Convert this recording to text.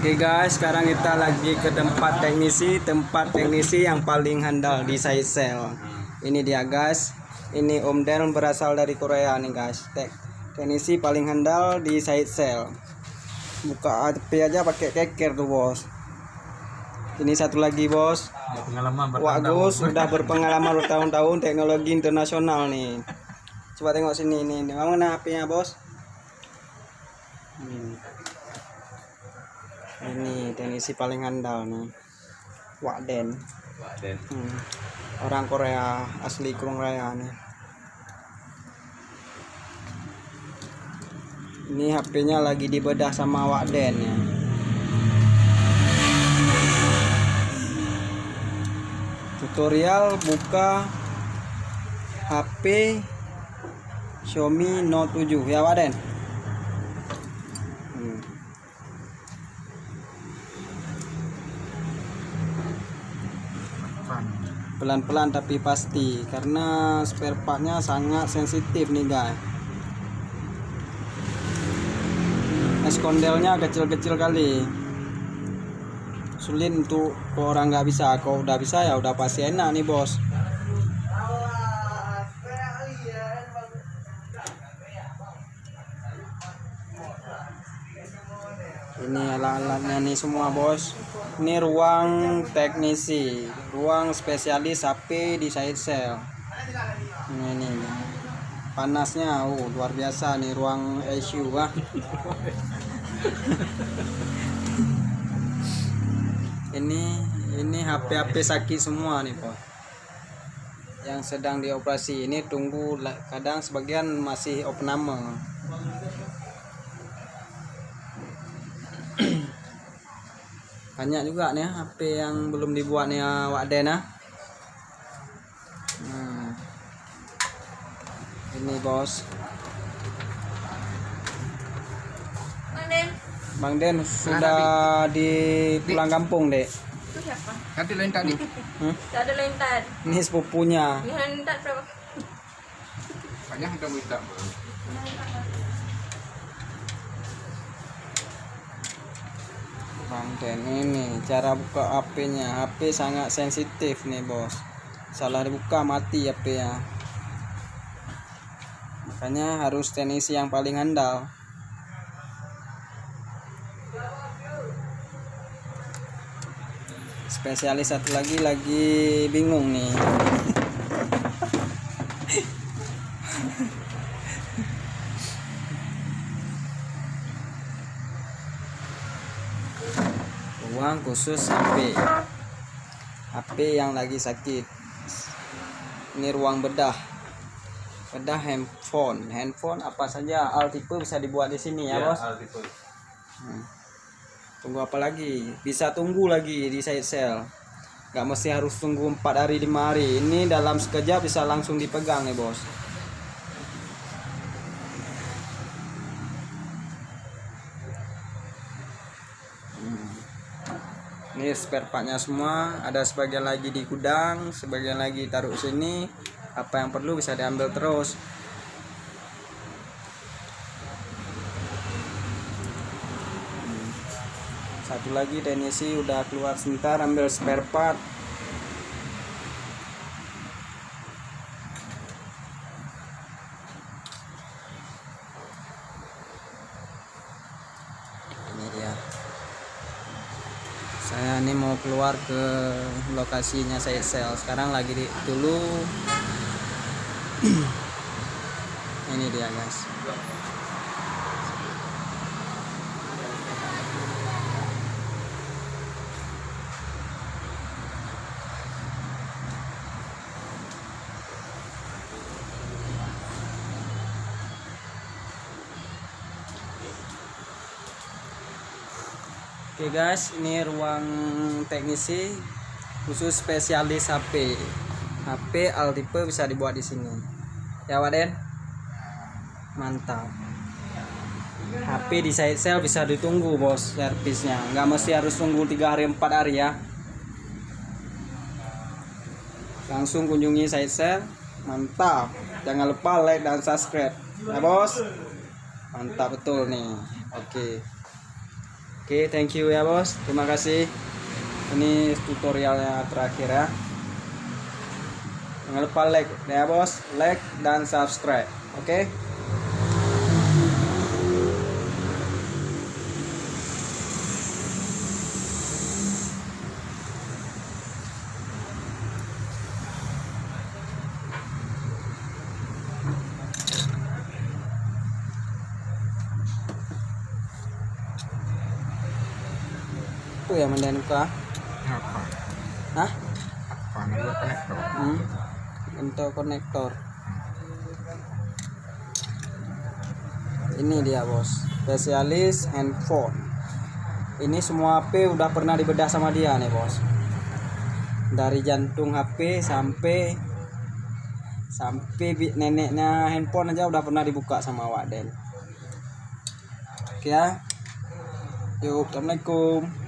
Oke guys, sekarang kita lagi ke tempat teknisi yang paling handal di Saicel. Ini dia guys, ini Om Den berasal dari Korea nih guys. Teknisi paling handal di Saicel. Buka HP aja pakai keker tuh bos. Ini satu lagi bos. Wak Gus sudah berpengalaman bertahun-tahun teknologi internasional nih. Coba tengok sini nih, mana HP-nya bos? Ini teknisi paling handal nih, Wak Den. Orang Korea asli Korea nih. Ini HP-nya lagi dibedah sama Wak Den ya. Tutorial buka HP Xiaomi Note 7 ya Wak Den. Pelan-pelan tapi pasti, karena spare partnya sangat sensitif nih guys. Es kondelnya kecil-kecil kali, sulit untuk orang nggak bisa. Kalau udah bisa ya udah pasti enak nih bos. Ini alat-alatnya nih semua bos. Ini ruang teknisi, ruang spesialis HP di Saicel. Ini panasnya luar biasa nih ruang ICU Ini HP sakit semua nih bos, yang sedang dioperasi. Ini tunggu, kadang sebagian masih opname. Banyak juga nih HP yang belum dibuat nih Wak Den. Ini bos. Bang Den sudah di pulang kampung dek. Itu siapa? Nanti lain tadi. Tak ada lentat. Ini sepupunya. Lentat berapa? Banyak udah minta. Bang Den ini cara buka HP-nya. HP sangat sensitif nih bos. Salah dibuka mati HP-nya. Makanya harus teknisi yang paling handal. Spesialis satu lagi bingung nih. Ruang khusus HP yang lagi sakit. Ini ruang bedah handphone apa saja all tipe bisa dibuat di sini ya bos. Tunggu apa lagi, bisa tunggu lagi di Saicel, nggak mesti harus tunggu 4 hari 5 hari. Ini dalam sekejap bisa langsung dipegang nih bos. Ini spare partnya semua, ada sebagian lagi di gudang, sebagian lagi taruh sini. Apa yang perlu bisa diambil terus. Satu lagi teknisi udah keluar sebentar ambil spare part. Ini dia. Saya ini mau keluar ke lokasinya Saicel. Sekarang lagi dulu. Ini dia guys. Oke guys, ini ruang teknisi khusus spesialis HP all tipe bisa dibuat di sini. Ya Wak Den, mantap. HP di Saicel bisa ditunggu bos servisnya, nggak mesti harus tunggu 3 hari 4 hari ya. Langsung kunjungi Saicel, mantap. Jangan lupa like dan subscribe ya bos. Mantap betul nih. Oke Oke, thank you ya bos. Terima kasih. Ini tutorialnya terakhir ya. Jangan lupa like ya bos, like dan subscribe. Oke. Itu ya mandan ka? Apa? Hah? Apa namanya konektor? Untuk konektor. Ini dia bos, spesialis handphone. Ini semua HP udah pernah dibedah sama dia nih bos. Dari jantung HP sampai neneknya handphone aja udah pernah dibuka sama Waden. Oke ya. Yuk, assalamualaikum.